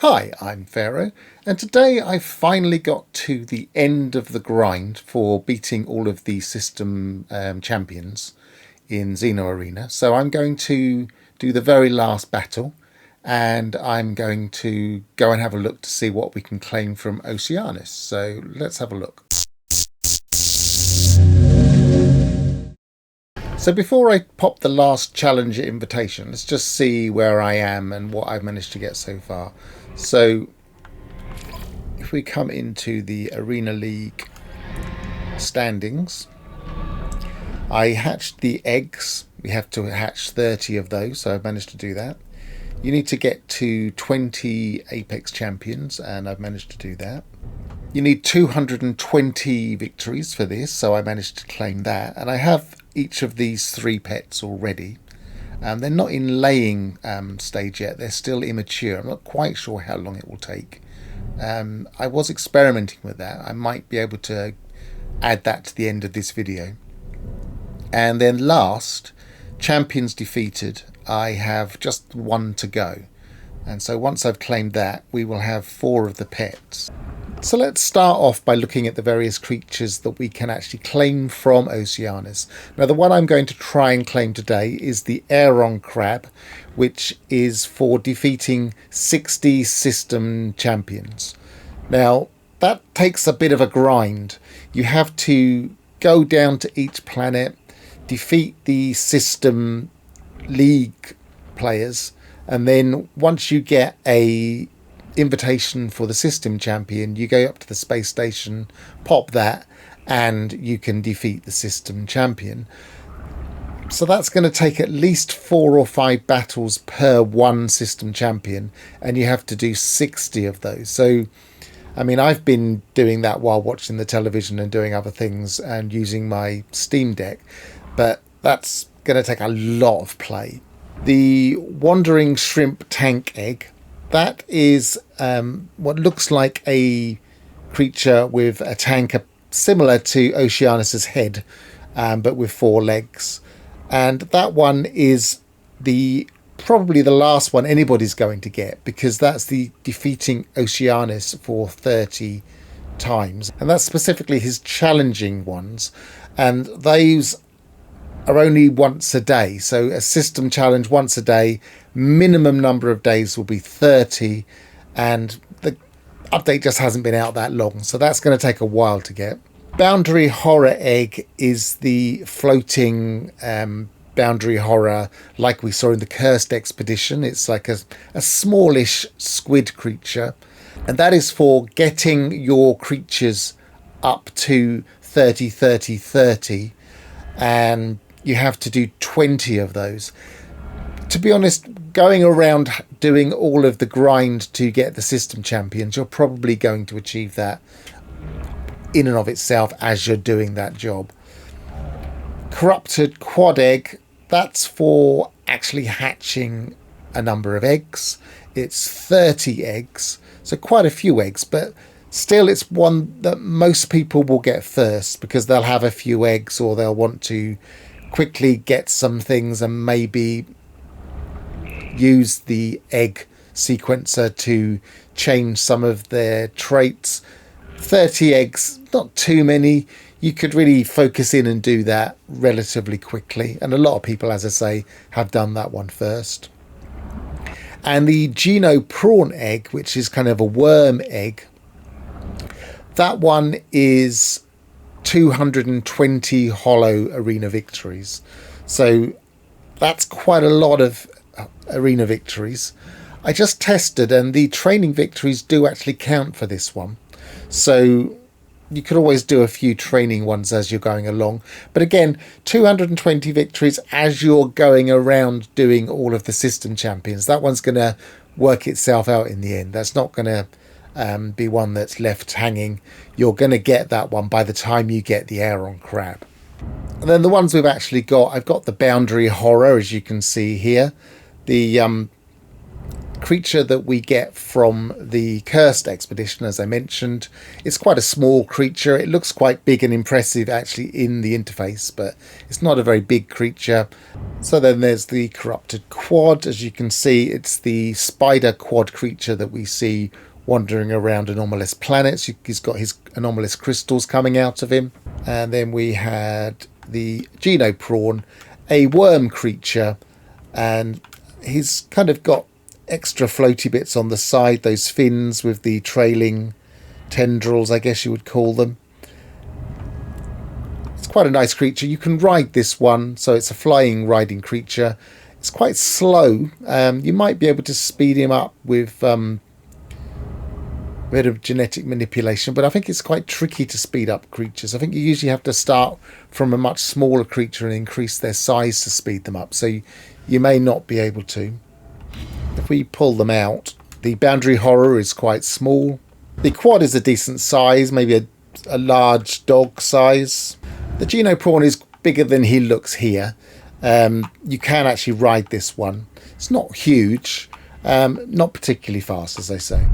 Hi, I'm Pharaoh, and today I finally got to the end of the grind for beating all of the system champions in Xeno Arena. So I'm going to do the very last battle, and I'm going to go and have a look to see what we can claim from Oceanus. So let's have a look. So before I pop the last challenger invitation, let's just see where I am and what I've managed to get so far. So if we come into the Arena League standings, I hatched the eggs. We have to hatch 30 of those, so I've managed to do that. You need to get to 20 Apex champions, and I've managed to do that. You need 220 victories for this, so I managed to claim that. And I have each of these 3 pets already. They're not in laying stage yet. They're still immature. I'm not quite sure how long it will take. I was experimenting with that. I might be able to add that to the end of this video. And then last, champions defeated. I have just 1 to go. And so once I've claimed that, we will have 4 of the pets. So let's start off by looking at the various creatures that we can actually claim from Oceanus. Now the one I'm going to try and claim today is the Aeron Crab, which is for defeating 60 system champions. Now that takes a bit of a grind. You have to go down to each planet, defeat the system league players, and then once you get a invitation for the system champion, you go up to the space station, pop that, and you can defeat the system champion. So that's going to take at least 4 or 5 battles per one system champion, and you have to do 60 of those. So I mean, I've been doing that while watching the television and doing other things and using my Steam Deck, but that's going to take a lot of play. The Wandering Shrimp Tank Egg, that is what looks like a creature with a tank similar to Oceanus's head, but with 4 legs. And that one is probably the last one anybody's going to get, because that's the defeating Oceanus for 30 times. And that's specifically his challenging ones. And those are only once a day. So a system challenge once a day, minimum number of days will be 30, and the update just hasn't been out that long, so that's going to take a while to get. Boundary Horror Egg is the floating boundary horror like we saw in the Cursed Expedition. It's like a smallish squid creature, and that is for getting your creatures up to 30, 30, 30, and you have to do 20 of those. To be honest, going around doing all of the grind to get the system champions, you're probably going to achieve that in and of itself as you're doing that job. Corrupted Quad Egg, that's for actually hatching a number of eggs. It's 30 eggs, so quite a few eggs, but still it's one that most people will get first because they'll have a few eggs, or they'll want to quickly get some things and maybe use the egg sequencer to change some of their traits. 30 eggs, not too many. You could really focus in and do that relatively quickly, and a lot of people, as I say, have done that one first. And the Xeno prawn egg, which is kind of a worm egg, that one is 220 hollow arena victories. So that's quite a lot of arena victories. I just tested, and the training victories do actually count for this one. So you could always do a few training ones as you're going along. But again, 220 victories as you're going around doing all of the system champions. That one's going to work itself out in the end. That's not going to be one that's left hanging. You're going to get that one by the time you get the Aeron Crab. And then the ones we've actually got, I've got the Boundary Horror, as you can see here. The creature that we get from the Cursed expedition, as I mentioned. It's quite a small creature. It looks quite big and impressive actually in the interface, but it's not a very big creature. So then there's the Corrupted Quad. As you can see, it's the spider quad creature that we see wandering around anomalous planets. He's got his anomalous crystals coming out of him. And then we had the Xeno prawn, a worm creature, and he's kind of got extra floaty bits on the side, those fins with the trailing tendrils, I guess you would call them. It's quite a nice creature. You can ride this one, so it's a flying riding creature. It's quite slow. You might be able to speed him up with a bit of genetic manipulation, but I think it's quite tricky to speed up creatures. I think you usually have to start from a much smaller creature and increase their size to speed them up, so you may not be able to. If we pull them out, the Boundary Horror is quite small. The Quad is a decent size, maybe a large dog size. The Xeno prawn is bigger than he looks here. You can actually ride this one. It's not huge, not particularly fast, as I say.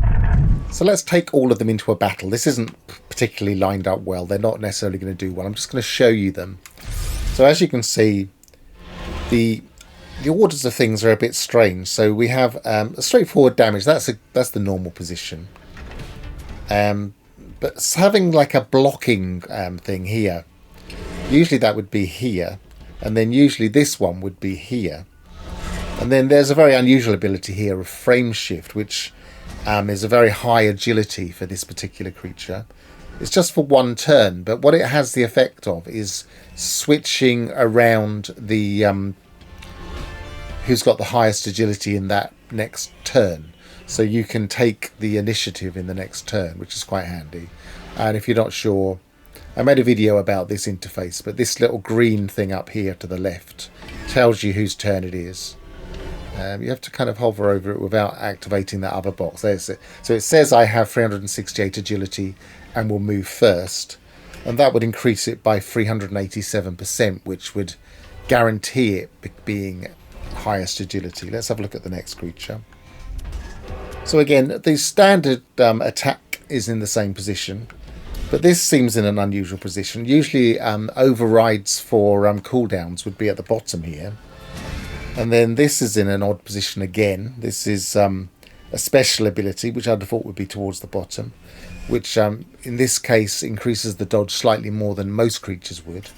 So let's take all of them into a battle. This isn't particularly lined up well. They're not necessarily going to do well. I'm just going to show you them. So as you can see, the orders of things are a bit strange. So we have a straightforward damage. That's the normal position. But having like a blocking thing here. Usually that would be here. And then usually this one would be here. And then there's a very unusual ability here of frame shift, which is a very high agility for this particular creature. It's just for one turn. But what it has the effect of is switching around the who's got the highest agility in that next turn. So you can take the initiative in the next turn, which is quite handy. And if you're not sure, I made a video about this interface, but this little green thing up here to the left tells you whose turn it is. You have to kind of hover over it without activating that other box. There's it. So it says I have 368 agility and will move first. And that would increase it by 387%, which would guarantee it being highest agility. Let's have a look at the next creature. So again, the standard attack is in the same position, but this seems in an unusual position. Usually overrides for cooldowns would be at the bottom here, and then this is in an odd position again. This is a special ability, which I'd have thought would be towards the bottom, which in this case increases the dodge slightly more than most creatures would,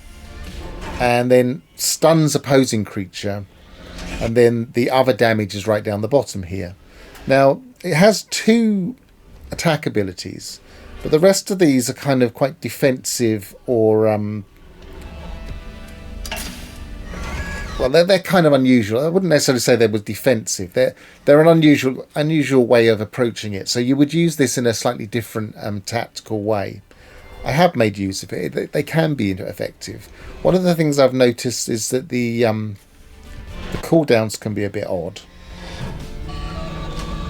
and then stuns opposing creature. And then the other damage is right down the bottom here. Now, it has two attack abilities, but the rest of these are kind of quite defensive or... well, they're kind of unusual. I wouldn't necessarily say they were defensive. They're an unusual way of approaching it. So you would use this in a slightly different tactical way. I have made use of it. They can be effective. One of the things I've noticed is that the cooldowns can be a bit odd.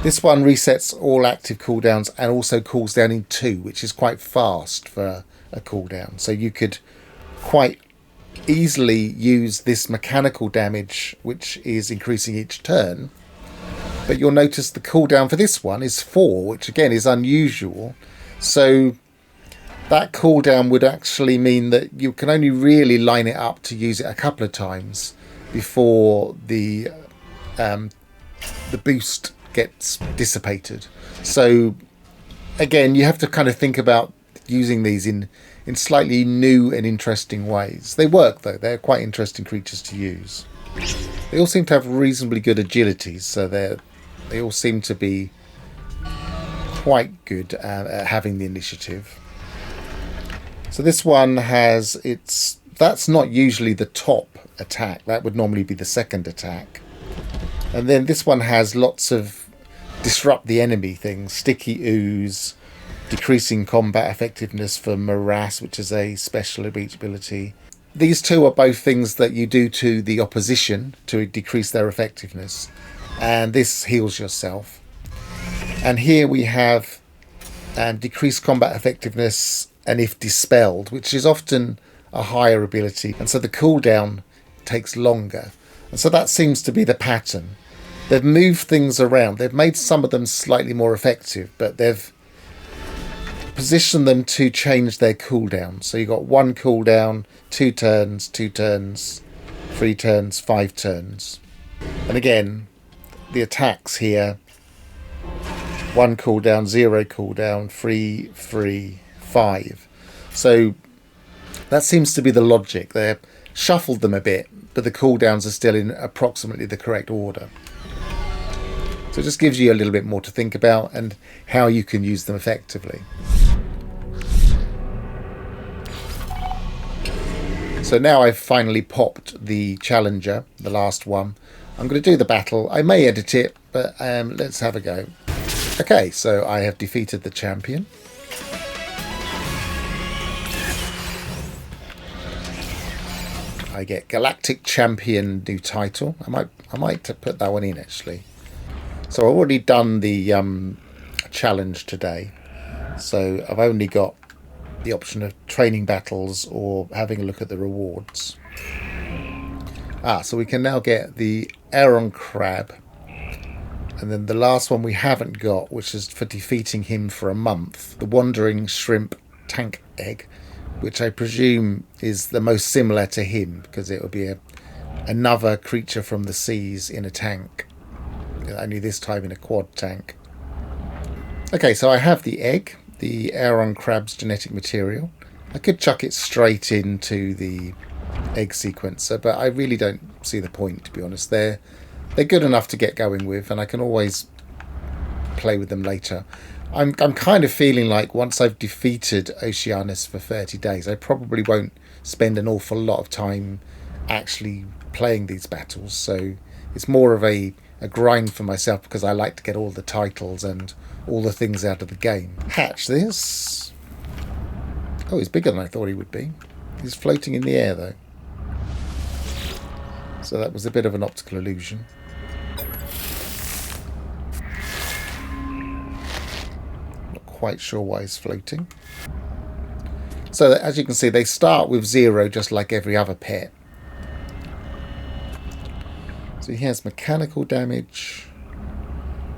This one resets all active cooldowns and also cools down in 2, which is quite fast for a cooldown. So you could quite easily use this mechanical damage, which is increasing each turn. But you'll notice the cooldown for this one is 4, which again is unusual. So that cooldown would actually mean that you can only really line it up to use it a couple of times before the boost gets dissipated. So again, you have to kind of think about using these in slightly new and interesting ways. They work though. They're quite interesting creatures to use. They all seem to have reasonably good agilities, so they all seem to be quite good at having the initiative. So this one has that's not usually the top attack. That would normally be the second attack. And then this one has lots of disrupt the enemy things. Sticky ooze, decreasing combat effectiveness for morass, which is a special ability. These two are both things that you do to the opposition to decrease their effectiveness. And this heals yourself. And here we have decreased combat effectiveness and if dispelled, which is often a higher ability. And so the cooldown takes longer. And so that seems to be the pattern. they've moved things around. They've made some of them slightly more effective, but they've positioned them to change their cooldown. So you've got 1 cooldown, 2 turns, 2 turns, 3 turns, 5 turns. And again, the attacks here, 1 cooldown, 0 cooldown, 3, 3, 5. So that seems to be the logic. They've shuffled them a bit, but the cooldowns are still in approximately the correct order. So it just gives you a little bit more to think about and how you can use them effectively. So now I've finally popped the challenger, the last one. I'm going to do the battle. I may edit it, but let's have a go. Okay, so I have defeated the champion. I get Galactic Champion new title. I might put that one in actually. So I've already done the challenge today. So I've only got the option of training battles or having a look at the rewards. So we can now get the Aeron Crab. And then the last one we haven't got, which is for defeating him for a month, the Wandering Shrimp Tank Egg, which I presume is the most similar to him, because it will be another creature from the seas in a tank, only this time in a quad tank. Okay, so I have the egg, the Aeron Crab's genetic material. I could chuck it straight into the egg sequencer, but I really don't see the point, to be honest. They're good enough to get going with, and I can always play with them later. I'm kind of feeling like once I've defeated Oceanus for 30 days, I probably won't spend an awful lot of time actually playing these battles. So it's more of a grind for myself, because I like to get all the titles and all the things out of the game. Hatch this. Oh, he's bigger than I thought he would be. He's floating in the air though. So that was a bit of an optical illusion. Not quite sure why he's floating. So as you can see, they start with 0 just like every other pet. So he has mechanical damage,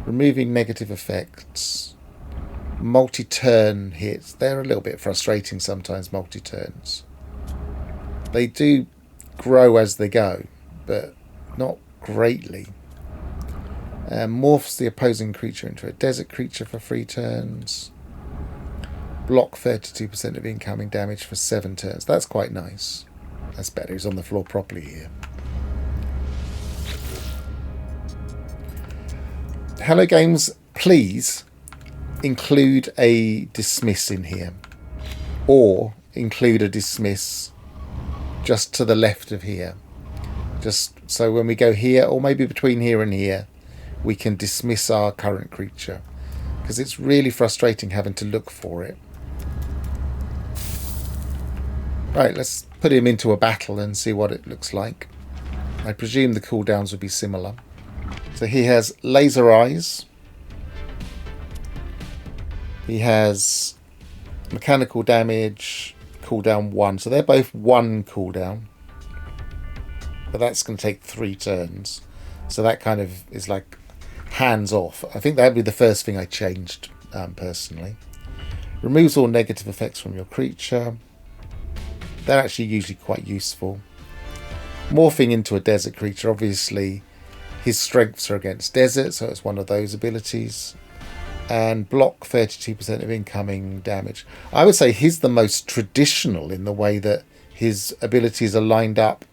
removing negative effects, multi-turn hits. They're a little bit frustrating sometimes, multi-turns. They do grow as they go, but not greatly. Morphs the opposing creature into a desert creature for 3 turns. Block 32% of incoming damage for 7 turns. That's quite nice. That's better. He's on the floor properly here. Hello Games, please include a dismiss in here, or include a dismiss just to the left of here, just so when we go here, or maybe between here and here, we can dismiss our current creature, because it's really frustrating having to look for it. Right, let's put him into a battle and see what it looks like. I presume the cooldowns would be similar. So he has laser eyes. He has mechanical damage, cooldown 1. So they're both 1 cooldown. But that's going to take 3 turns. So that kind of is like hands off. I think that would be the first thing I changed personally. Removes all negative effects from your creature. They're actually usually quite useful. Morphing into a desert creature, obviously his strengths are against desert, so it's one of those abilities. And block 32% of incoming damage. I would say he's the most traditional in the way that his abilities are lined up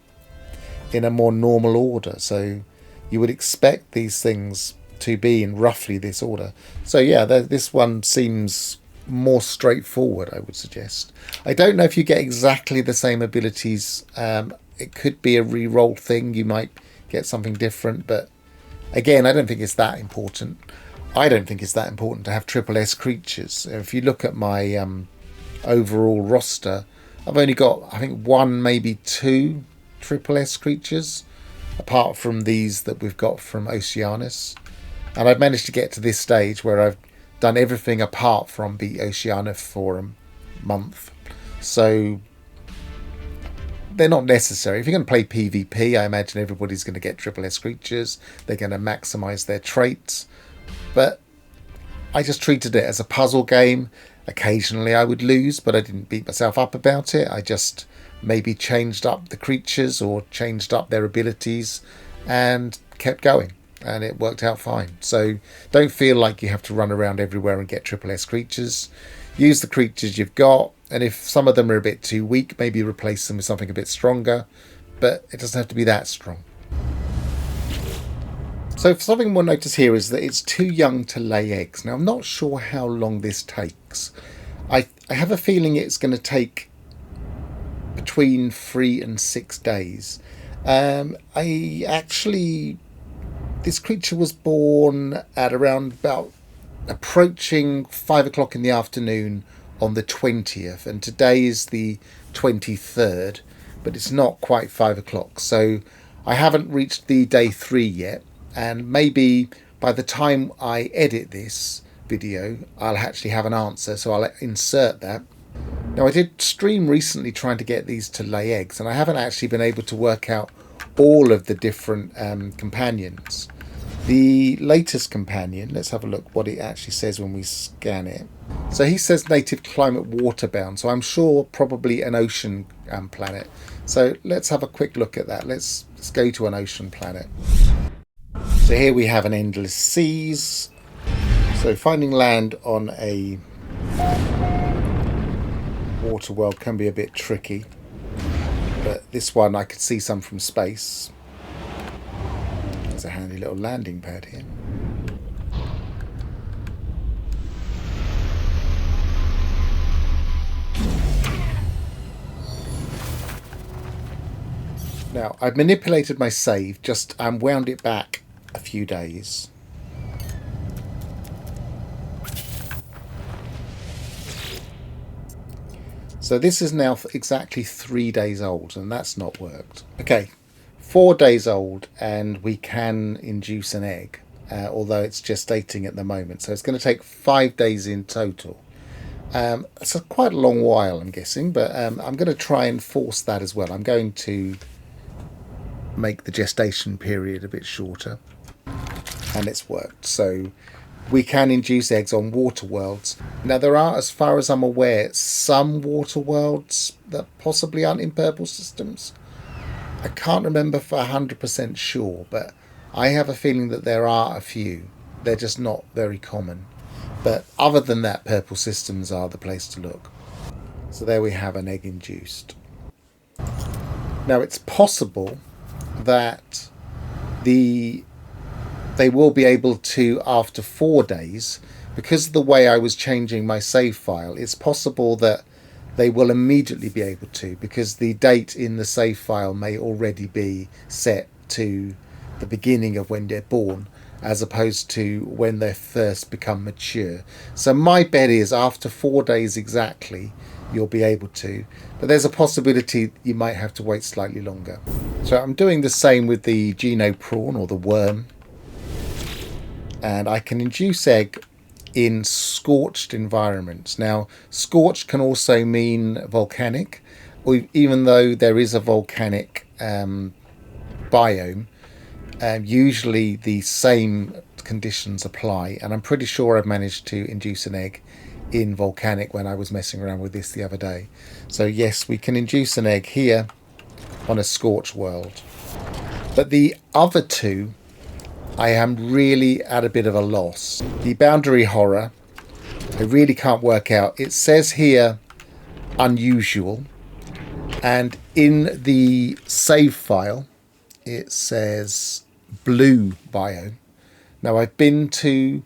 in a more normal order. So you would expect these things to be in roughly this order. So yeah, this one seems more straightforward, I would suggest. I don't know if you get exactly the same abilities. It could be a re-roll thing. You might get something different, but again, I don't think it's that important. I don't think it's that important to have triple S creatures. If you look at my overall roster, I've only got, I think, 1, maybe 2 triple S creatures, apart from these that we've got from Oceanus. And I've managed to get to this stage where I've done everything apart from beat Oceanus for a month. So they're not necessary. If you're going to play PvP, I imagine everybody's going to get triple S creatures. They're going to maximize their traits. But I just treated it as a puzzle game. Occasionally I would lose, but I didn't beat myself up about it. I just maybe changed up the creatures or changed up their abilities and kept going. And it worked out fine. So don't feel like you have to run around everywhere and get triple S creatures. Use the creatures you've got. And if some of them are a bit too weak, maybe replace them with something a bit stronger. But it doesn't have to be that strong. So something we'll notice here is that it's too young to lay eggs. Now, I'm not sure how long this takes. I have a feeling it's going to take between 3 and 6 days. This creature was born at around about approaching 5 o'clock in the afternoon on the 20th. And today is the 23rd, but it's not quite 5 o'clock. So I haven't reached the day 3 yet. And maybe by the time I edit this video, I'll actually have an answer. So I'll insert that. Now, I did stream recently trying to get these to lay eggs, and I haven't actually been able to work out all of the different companions. The latest companion, let's have a look what it actually says when we scan it. So he says native climate waterbound, so I'm sure probably an ocean planet. So let's have a quick look at that. Let's go to an ocean planet. So here we have an endless seas. So finding land on a water world can be a bit tricky, but this one I could see some from space. There's a handy little landing pad here. Now, I've manipulated my save, just wound it back a few days. So this is now exactly 3 days old, and that's not worked. Okay, 4 days old, and we can induce an egg, although it's gestating at the moment. So it's going to take 5 days in total. It's quite a long while, I'm guessing, but I'm going to try and force that as well. I'm going to make the gestation period a bit shorter, and it's worked. So we can induce eggs on water worlds. Now, there are, as far as I'm aware, some water worlds that possibly aren't in purple systems. I can't remember for 100% sure, but I have a feeling that there are a few. They're just not very common. But other than that, purple systems are the place to look. So there we have an egg induced. Now, it's possible that they will be able to, after 4 days, because of the way I was changing my save file, it's possible that they will immediately be able to, because the date in the save file may already be set to the beginning of when they're born, as opposed to when they first become mature. So my bet is after 4 days exactly, you'll be able to, but there's a possibility you might have to wait slightly longer. So I'm doing the same with the Xeno prawn, or the worm, and I can induce egg in scorched environments. Now, scorched can also mean volcanic, or even though there is a volcanic biome, usually the same conditions apply, and I'm pretty sure I've managed to induce an egg in volcanic when I was messing around with this the other day. So yes, we can induce an egg here on a scorched world. But the other two, I am really at a bit of a loss. The boundary horror, I really can't work out. It says here unusual, and in the save file it says blue biome. Now, I've been to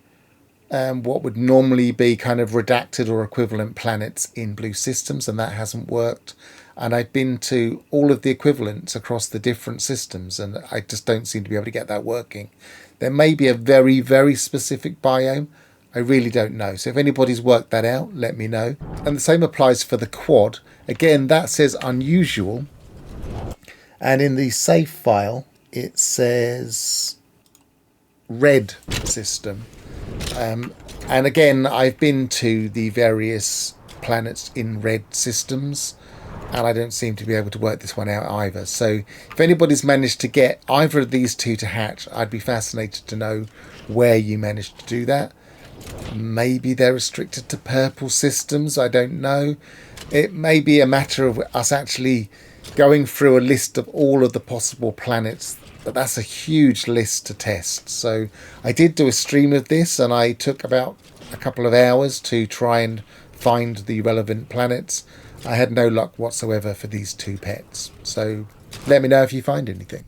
what would normally be kind of redacted or equivalent planets in blue systems, and that hasn't worked. And I've been to all of the equivalents across the different systems, and I just don't seem to be able to get that working. There may be a very, very specific biome. I really don't know. So if anybody's worked that out, let me know. And the same applies for the quad. Again, that says unusual. And in the save file, it says red system. And again, I've been to the various planets in red systems, and I don't seem to be able to work this one out either. So if anybody's managed to get either of these two to hatch, I'd be fascinated to know where you managed to do that. Maybe they're restricted to purple systems, I don't know. It may be a matter of us actually going through a list of all of the possible planets, but that's a huge list to test. So I did do a stream of this, and I took about a couple of hours to try and find the relevant planets. I had no luck whatsoever for these two pets. So let me know if you find anything.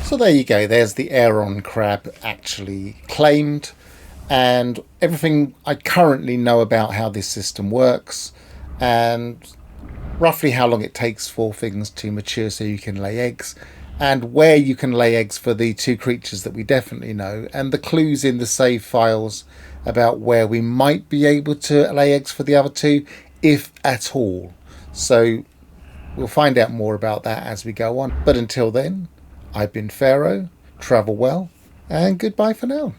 So there you go. There's the Aeron Crab actually claimed, and everything I currently know about how this system works, and roughly how long it takes for things to mature so you can lay eggs, and where you can lay eggs for the two creatures that we definitely know, and the clues in the save files about where we might be able to lay eggs for the other two, if at all. So we'll find out more about that as we go on. But until then, I've been Pharaoh, travel well, and goodbye for now.